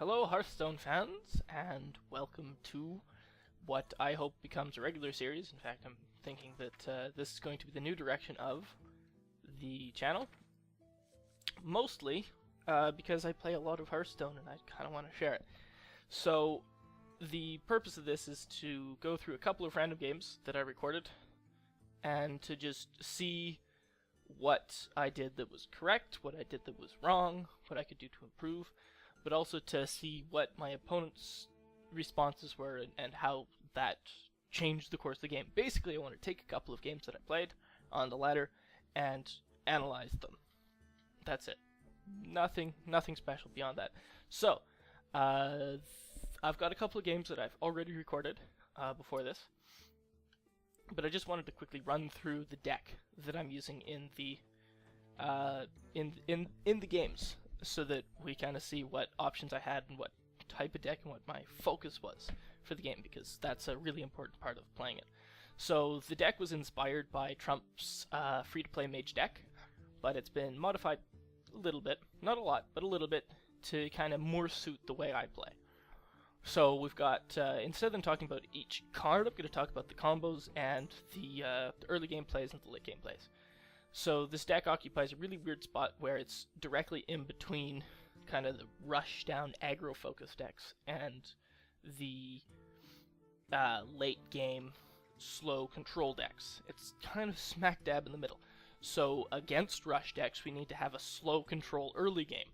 Hello Hearthstone fans, and welcome to what I hope becomes a regular series. In fact, I'm thinking that this is going to be the new direction of the channel. Mostly because I play a lot of Hearthstone and I kind of want to share it. So the purpose of this is to go through a couple of random games that I recorded and to just see what I did that was correct, what I did that was wrong, what I could do to improve, but also to see what my opponent's responses were and how that changed the course of the game. Basically, I want to take a couple of games that I played on the ladder and analyze them. That's it. Nothing special beyond that. So, I've got a couple of games that I've already recorded before this, but I just wanted to quickly run through the deck that I'm using in the in the games, so that we kind of see what options I had and what type of deck and what my focus was for the game, because that's a really important part of playing it. So the deck was inspired by Trump's free-to-play Mage deck, but it's been modified a little bit, not a lot, but a little bit, to kind of more suit the way I play. So we've got, instead of talking about each card, I'm going to talk about the combos and the early game plays and the late game plays. So this deck occupies a really weird spot where it's directly in between kind of the rush down aggro focused decks and the late game slow control decks. It's kind of smack dab in the middle. So against rush decks we need to have a slow control early game.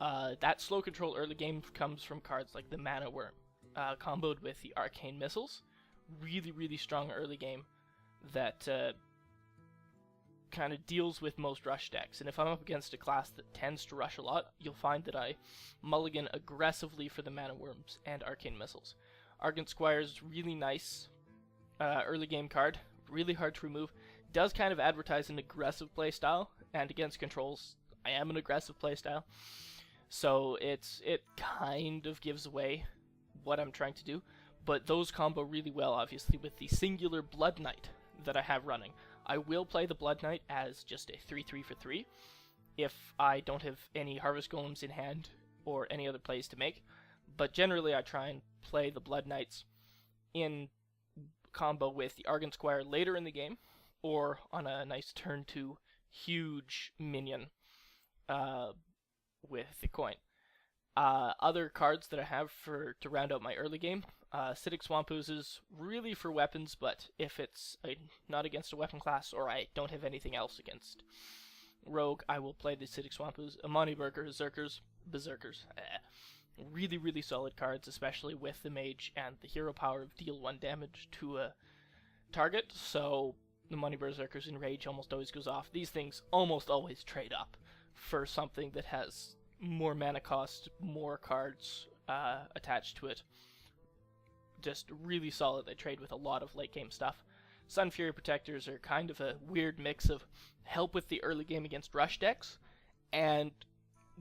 That slow control early game comes from cards like the Mana Worm, comboed with the Arcane Missiles. Really strong early game that kind of deals with most rush decks. And if I'm up against a class that tends to rush a lot, you'll find that I mulligan aggressively for the Mana Worms and Arcane Missiles. Argent Squire's really nice early game card, really hard to remove. Does kind of advertise an aggressive playstyle, and against controls, I am an aggressive playstyle. So it kind of gives away what I'm trying to do, but those combo really well, obviously, with the singular Blood Knight that I have running. I will play the Blood Knight as just a 3/3 for 3 if I don't have any Harvest Golems in hand or any other plays to make, but generally I try and play the Blood Knights in combo with the Argent Squire later in the game, or on a nice turn 2 huge minion with the coin. Other cards that I have to round out my early game, Acidic Swamp Oozes, really for weapons, but if it's not against a weapon class or I don't have anything else against Rogue, I will play the Acidic Swamp Ooze. Amani Berserkers. Really solid cards, especially with the Mage and the hero power of deal 1 damage to a target, so the Money Berserkers in Rage almost always goes off. These things almost always trade up for something that has more mana cost, more cards attached to it. Just really solid. They trade with a lot of late game stuff. Sun Fury Protectors are kind of a weird mix of help with the early game against rush decks and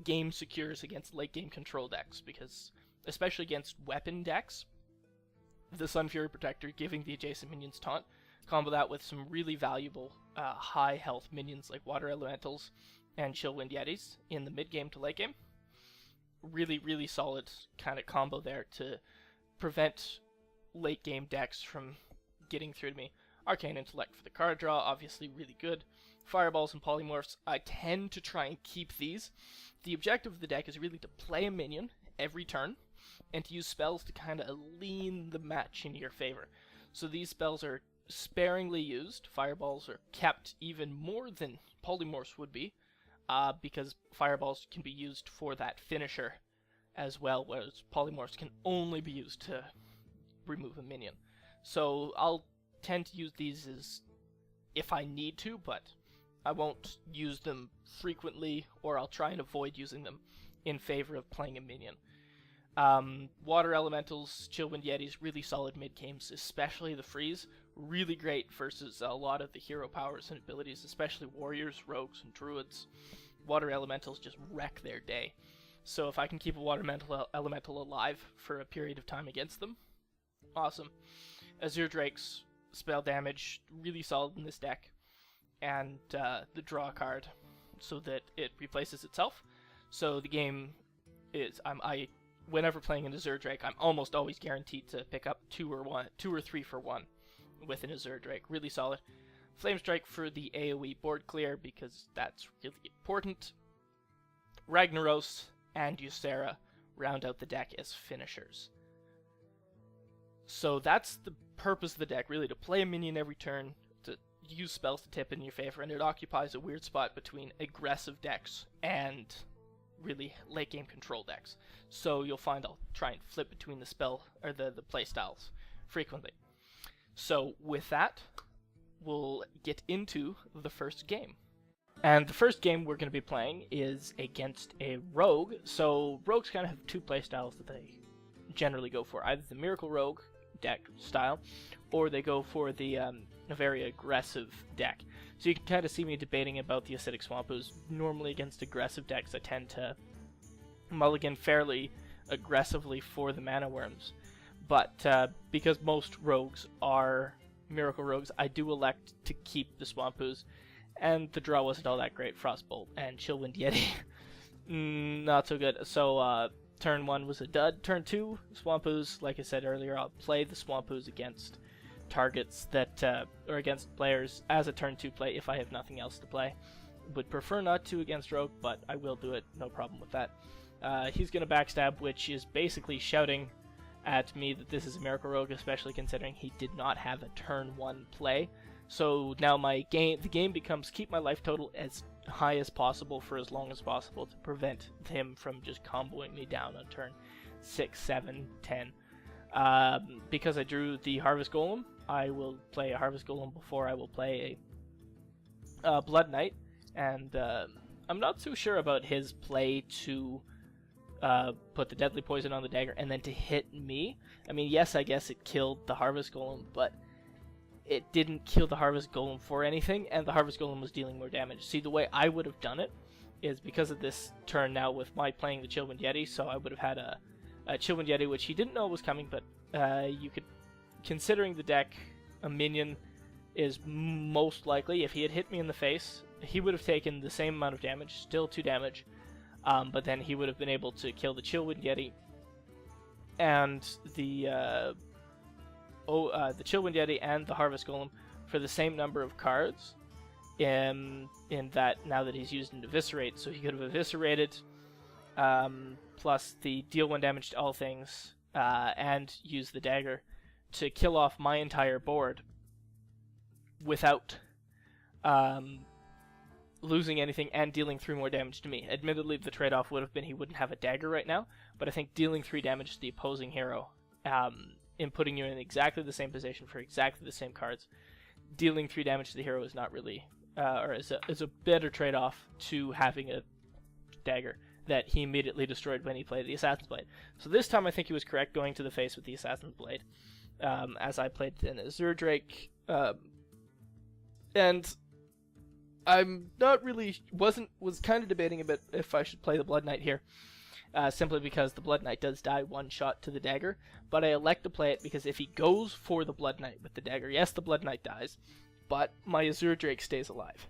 game secures against late game control decks, because especially against weapon decks, the Sun Fury Protector giving the adjacent minions taunt, combo that with some really valuable high health minions like Water Elementals and Chillwind Yetis in the mid game to late game. Really solid kind of combo there to prevent late game decks from getting through to me. Arcane Intellect for the card draw, obviously really good. Fireballs and Polymorphs, I tend to try and keep these. The objective of the deck is really to play a minion every turn and to use spells to kind of lean the match in your favor. So these spells are sparingly used. Fireballs are kept even more than Polymorphs would be, because Fireballs can be used for that finisher as well, whereas Polymorphs can only be used to remove a minion. So I'll tend to use these as if I need to, but I won't use them frequently, or I'll try and avoid using them in favor of playing a minion. Water Elementals, Chillwind Yetis, really solid mid-games, especially the Freeze. Really great versus a lot of the hero powers and abilities, especially Warriors, Rogues, and Druids. Water Elementals just wreck their day. So if I can keep a Water Elemental alive for a period of time against them, awesome. Azure Drakes, spell damage, really solid in this deck. And the draw card, so that it replaces itself. So the game is, I whenever playing an Azure Drake, I'm almost always guaranteed to pick up 2 or 3 for 1 with an Azure Drake. Really solid. Flame Strike for the AoE board clear, because that's really important. Ragnaros and Ysera round out the deck as finishers. So that's the purpose of the deck, really, to play a minion every turn, to use spells to tip in your favor, and it occupies a weird spot between aggressive decks and really late game control decks. So you'll find I'll try and flip between the spell or the play styles frequently. So with that, we'll get into the first game. And the first game we're going to be playing is against a rogue. So rogues kind of have 2 play styles that they generally go for, either the Miracle Rogue deck style, or they go for the a very aggressive deck. So you can kind of see me debating about the Acidic Swamp Ooze. Normally against aggressive decks, I tend to mulligan fairly aggressively for the Mana Worms. But because most rogues are Miracle Rogues, I do elect to keep the Swamp Ooze. And the draw wasn't all that great. Frostbolt and Chillwind Yeti. Not so good. So turn 1 was a dud. Turn 2, Swamp Ooze. Like I said earlier, I'll play the Swamp Ooze against targets that, or against players as a turn 2 play if I have nothing else to play. Would prefer not to against Rogue, but I will do it. No problem with that. He's going to backstab, which is basically shouting at me that this is a Miracle Rogue, especially considering he did not have a turn 1 play. So now the game becomes keep my life total as high as possible for as long as possible to prevent him from just comboing me down on turn 6, 7, 10. Because I drew the Harvest Golem, I will play a Harvest Golem before I will play a Blood Knight, and I'm not so sure about his play to put the Deadly Poison on the dagger and then to hit me. I mean, yes, I guess it killed the Harvest Golem, but it didn't kill the Harvest Golem for anything, and the Harvest Golem was dealing more damage. See, the way I would have done it is because of this turn now with my playing the Chillwind Yeti, so I would have had a Chillwind Yeti, which he didn't know was coming, but you could, considering the deck, a minion is most likely, if he had hit me in the face, he would have taken the same amount of damage, still 2 damage, but then he would have been able to kill the Chillwind Yeti, and the Chillwind Yeti and the Harvest Golem for the same number of cards, in that now that he's used an Eviscerate, so he could have eviscerated, plus the deal 1 damage to all things, and use the dagger to kill off my entire board without losing anything and dealing 3 more damage to me. Admittedly, the trade-off would have been he wouldn't have a dagger right now, but I think dealing 3 damage to the opposing hero, in putting you in exactly the same position for exactly the same cards, dealing 3 damage to the hero is not really, or is a better trade-off to having a dagger that he immediately destroyed when he played the Assassin's Blade. So this time I think he was correct going to the face with the Assassin's Blade, as I played an Azure Drake, and I'm not really, was kind of debating a bit if I should play the Blood Knight here. Simply because the Blood Knight does die 1 shot to the dagger, but I elect to play it because if he goes for the Blood Knight with the dagger, yes, the Blood Knight dies, but my Azure Drake stays alive.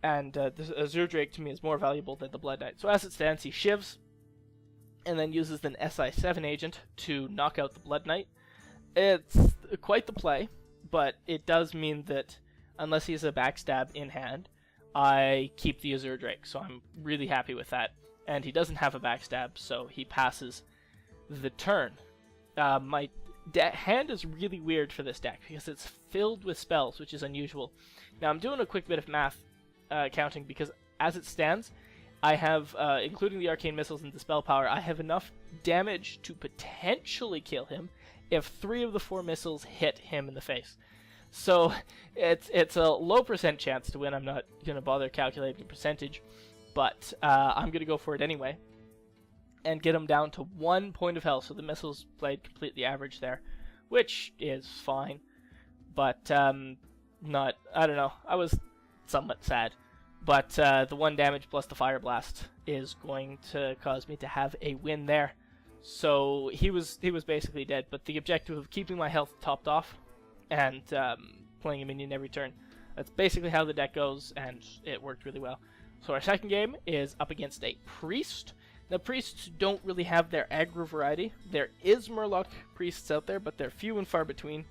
And the Azure Drake to me is more valuable than the Blood Knight. So as it stands, he shivs, and then uses an SI7 agent to knock out the Blood Knight. It's quite the play, but it does mean that unless he has a backstab in hand, I keep the Azure Drake, so I'm really happy with that. And he doesn't have a backstab, so he passes the turn. My hand is really weird for this deck, because it's filled with spells, which is unusual. Now, I'm doing a quick bit of math counting, because as it stands, I have, including the Arcane Missiles and the Spell Power, I have enough damage to potentially kill him if 3 of the 4 missiles hit him in the face. So, it's a low % chance to win. I'm not going to bother calculating percentage. But I'm going to go for it anyway and get him down to 1 point of health. So the missiles played completely average there, which is fine. But I don't know. I was somewhat sad. But the 1 damage plus the Fire Blast is going to cause me to have a win there. So he was basically dead. But the objective of keeping my health topped off and playing a minion every turn, that's basically how the deck goes, and it worked really well. So our second game is up against a Priest. The priests don't really have their aggro variety. There is Murloc priests out there, but they're few and far between.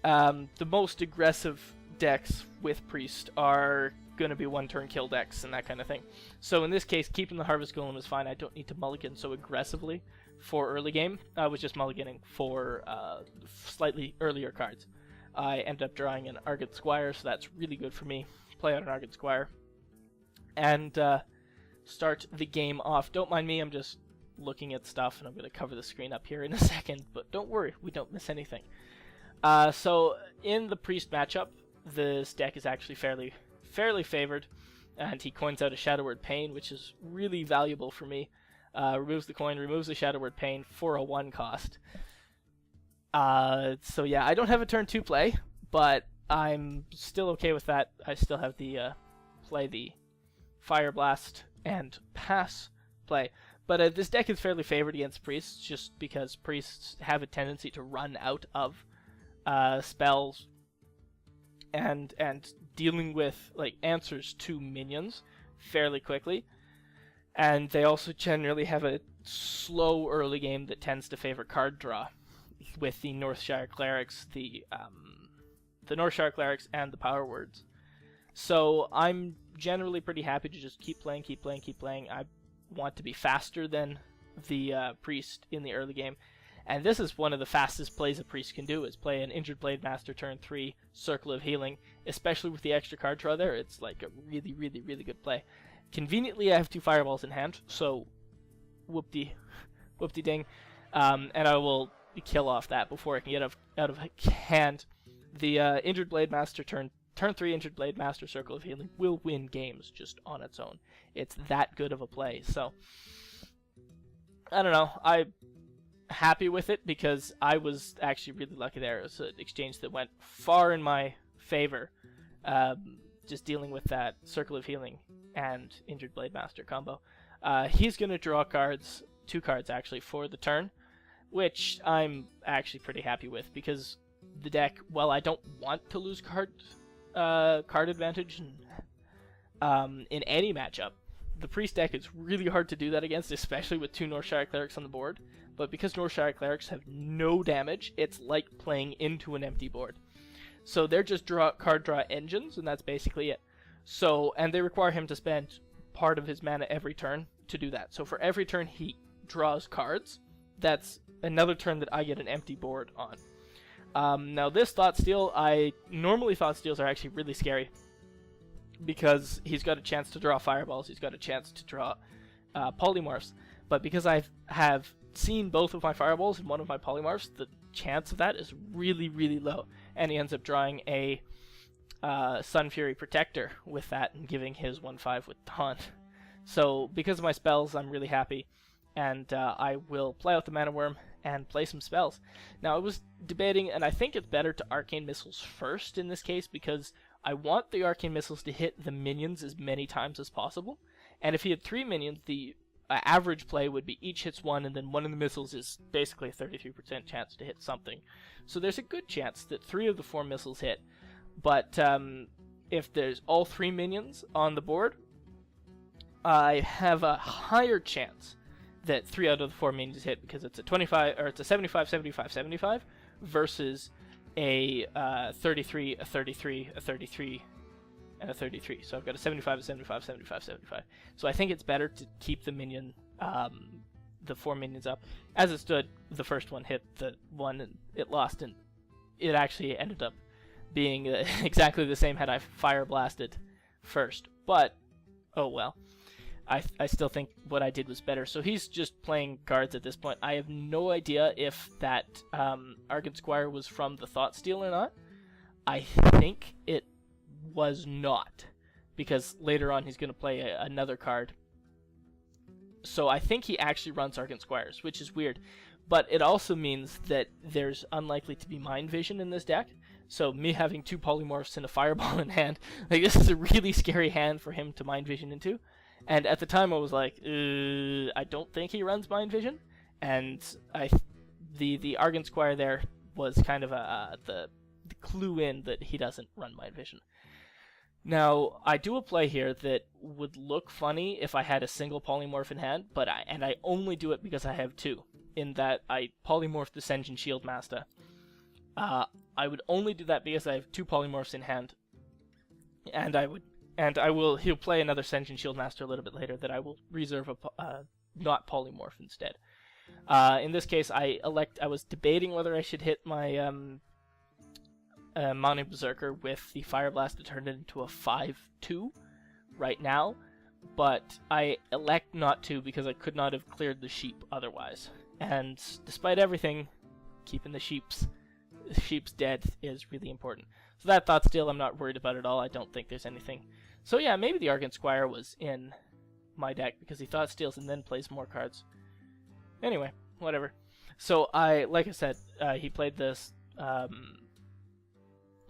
The most aggressive decks with priest are going to be one-turn kill decks and that kind of thing. So in this case, keeping the Harvest Golem is fine. I don't need to mulligan so aggressively for early game. I was just mulliganing for slightly earlier cards. I ended up drawing an Argent Squire, so that's really good for me. Play out an Argent Squire. And start the game off. Don't mind me, I'm just looking at stuff, and I'm going to cover the screen up here in a second, but don't worry, we don't miss anything. So in the priest matchup, this deck is actually fairly favored, and he coins out a Shadow Word Pain, which is really valuable for me. Removes the coin, removes the Shadow Word Pain for a 1 cost. So yeah, I don't have a turn 2 play, but I'm still okay with that. I still have the play the Fire Blast and pass play. But this deck is fairly favored against priests, just because priests have a tendency to run out of spells and dealing with like answers to minions fairly quickly. And they also generally have a slow early game that tends to favor card draw, with the Northshire Clerics, the Northshire Clerics, and the Power Words. So I'm generally pretty happy to just keep playing. I want to be faster than the Priest in the early game. And this is one of the fastest plays a Priest can do, is play an Injured Blade Master turn 3, Circle of Healing, especially with the extra card draw there. It's like a really, really, really good play. Conveniently, I have 2 Fireballs in hand, so whoop-de-ding. And I will kill off that before I can get out of hand. The Injured Blade Master turn 3 Injured Blade Master Circle of Healing will win games just on its own. It's that good of a play. So I don't know. I'm happy with it because I was actually really lucky there. It was an exchange that went far in my favor. Just dealing with that Circle of Healing and Injured Blade Master combo. He's going to draw cards, 2 cards actually, for the turn, which I'm actually pretty happy with because the deck, while I don't want to lose card advantage in any matchup, the Priest deck is really hard to do that against, especially with 2 Northshire Clerics on the board. But because Northshire Clerics have no damage, it's like playing into an empty board. So they're just card draw engines, and that's basically it. So, and they require him to spend part of his mana every turn to do that. So for every turn he draws cards, that's another turn that I get an empty board on. Now this Thought Steal, normally Thought Steals are actually really scary because he's got a chance to draw Fireballs, he's got a chance to draw Polymorphs, but because I have seen both of my Fireballs and one of my Polymorphs, the chance of that is really, really low, and he ends up drawing a Sun Fury Protector with that and giving his 1/5 with Taunt. So because of my spells, I'm really happy, and I will play out the Mana Worm and play some spells. Now I was debating, and I think it's better to Arcane Missiles first in this case because I want the Arcane Missiles to hit the minions as many times as possible, and if he had 3 minions, the average play would be each hits 1, and then one of the missiles is basically a 33% chance to hit something. So there's a good chance that 3 of the 4 missiles hit, but if there's all 3 minions on the board, I have a higher chance that 3 out of the 4 minions hit because it's a 25 or it's a 75, 75, 75 versus a 33, a 33, a 33, and a 33. So I've got a 75, a 75, 75, 75. So I think it's better to keep the minion, the 4 minions up. As it stood, the first one hit the one and it lost, and it actually ended up being exactly the same had I Fire Blasted first. But, oh well. I still think what I did was better. So he's just playing cards at this point. I have no idea if that Argent Squire was from the Thought Steal or not. I think it was not, because later on he's going to play another card. So I think he actually runs Argent Squires, which is weird. But it also means that there's unlikely to be Mind Vision in this deck. So me having 2 Polymorphs and a Fireball in hand, like this is a really scary hand for him to Mind Vision into. And at the time I was like, I don't think he runs Mind Vision. And the Argent Squire there was kind of the clue in that he doesn't run Mind Vision. Now, I do a play here that would look funny if I had a single polymorph in hand, but I only do it because I have two, in that I polymorph the Sen'jin Shieldmaster. I would only do that because I have two polymorphs in hand, and he'll play another Sen'jin Shieldmaster a little bit later that I will reserve a not polymorph instead. In this case, I was debating whether I should hit my Mounting Berserker with the Fire Blast to turn it into a 5/2 right now, but I elect not to because I could not have cleared the sheep otherwise. And despite everything, keeping the sheep's dead is really important. So that Thought Steal, I'm not worried about at all. I don't think there's anything. So yeah, maybe the Argent Squire was in my deck because he Thought Steals and then plays more cards. Anyway, whatever. So like I said, he played this.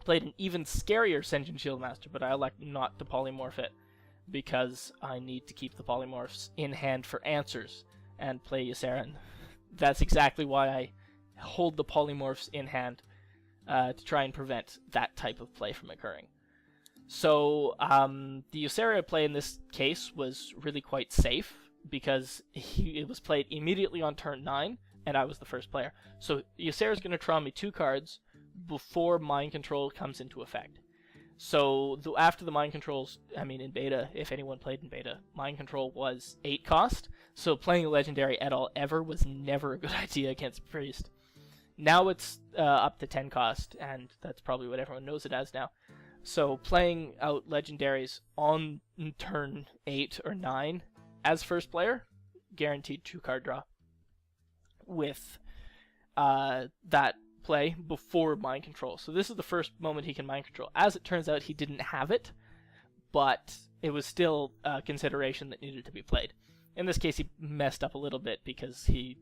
Played an even scarier Sen'jin Shieldmaster, but I elect not to polymorph it because I need to keep the polymorphs in hand for answers and play Ysera. That's exactly why I hold the polymorphs in hand to try and prevent that type of play from occurring. So the Ysera play in this case was really quite safe because it was played immediately on turn 9, and I was the first player. So Ysera is going to draw me 2 cards before Mind Control comes into effect. So after the Mind Controls, in beta, if anyone played in beta, Mind Control was 8 cost, so playing a Legendary at all ever was never a good idea against Priest. Now it's up to 10 cost, and that's probably what everyone knows it as now. So playing out Legendaries on turn 8 or 9 as first player, guaranteed 2 card draw with that play before Mind Control. So this is the first moment he can Mind Control. As it turns out, he didn't have it, but it was still a consideration that needed to be played. In this case, he messed up a little bit because he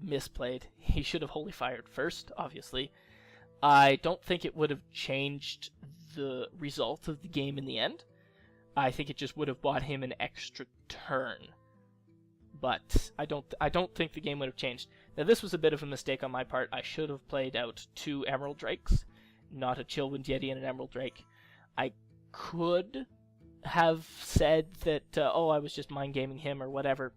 misplayed. He should have Holy Fired first, obviously. I don't think it would have changed the result of the game in the end. I think it just would have bought him an extra turn. But I don't think the game would have changed. Now this was a bit of a mistake on my part. I should have played out 2 Emerald Drakes, not a Chillwind Yeti and an Emerald Drake. I could have said that, I was just mind gaming him or whatever,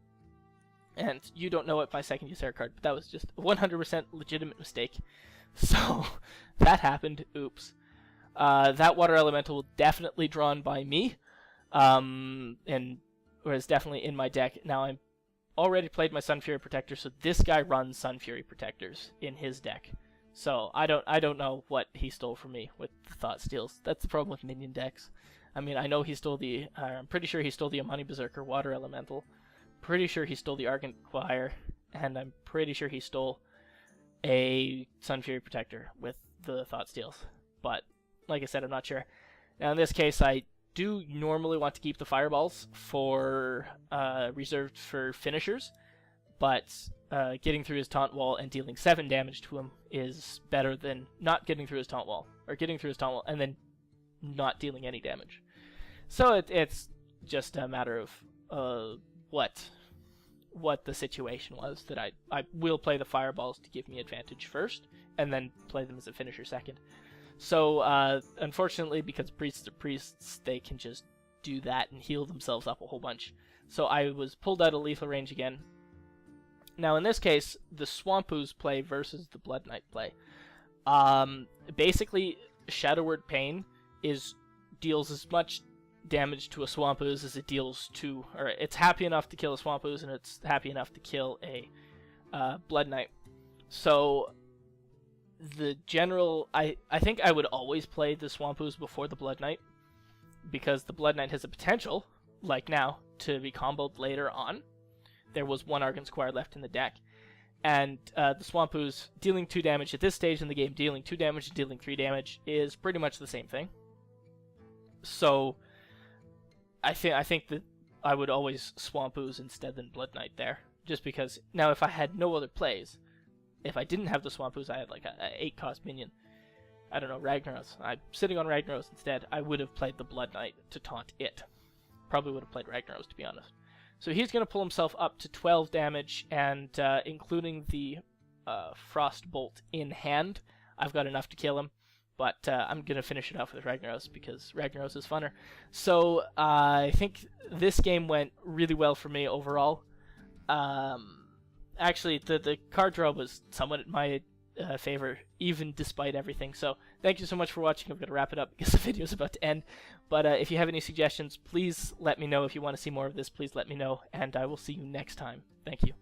and you don't know it by second Ysera card, but that was just a 100% legitimate mistake. So that happened. Oops. That Water Elemental was definitely drawn by me, and was definitely in my deck. Now I'm already played my Sun Fury Protector, so this guy runs Sun Fury Protectors in his deck. So I don't know what he stole from me with the Thought Steals. That's the problem with minion decks. I know he stole the. I'm pretty sure he stole the Amani Berserker Water Elemental. Pretty sure he stole the Argent Choir, and I'm pretty sure he stole a Sun Fury Protector with the Thought Steals. But like I said, I'm not sure. Now in this case, I do normally want to keep the Fireballs for reserved for finishers, but getting through his taunt wall and dealing 7 damage to him is better than not getting through his taunt wall, or getting through his taunt wall and then not dealing any damage. So it's just a matter of what the situation was, that I will play the Fireballs to give me advantage first, and then play them as a finisher second. So, unfortunately, because priests are priests, they can just do that and heal themselves up a whole bunch. So I was pulled out of lethal range again. Now, in this case, the Swamp Ooze play versus the Blood Knight play. Basically, Shadow Word Pain deals as much damage to a Swamp Ooze as it deals to... or it's happy enough to kill a Swamp Ooze, and it's happy enough to kill a Blood Knight. So the general... I think I would always play the Swamp Ooze before the Blood Knight, because the Blood Knight has a potential, like now, to be comboed later on. There was 1 Argent Squire left in the deck, and the Swamp Ooze dealing 2 damage at this stage in the game, dealing 2 damage and dealing 3 damage is pretty much the same thing. So I think that I would always Swamp Ooze instead than Blood Knight there, just because now if I had no other plays, if I didn't have the Swamp Ooze, I had like a 8 cost minion. I don't know, Ragnaros. I'm sitting on Ragnaros instead. I would have played the Blood Knight to taunt it. Probably would have played Ragnaros, to be honest. So he's going to pull himself up to 12 damage, and including the Frost Bolt in hand, I've got enough to kill him. But I'm going to finish it off with Ragnaros because Ragnaros is funner. So I think this game went really well for me overall. Actually, the card draw was somewhat in my favor, even despite everything. So thank you so much for watching. I'm going to wrap it up because the video is about to end. But if you have any suggestions, please let me know. If you want to see more of this, please let me know. And I will see you next time. Thank you.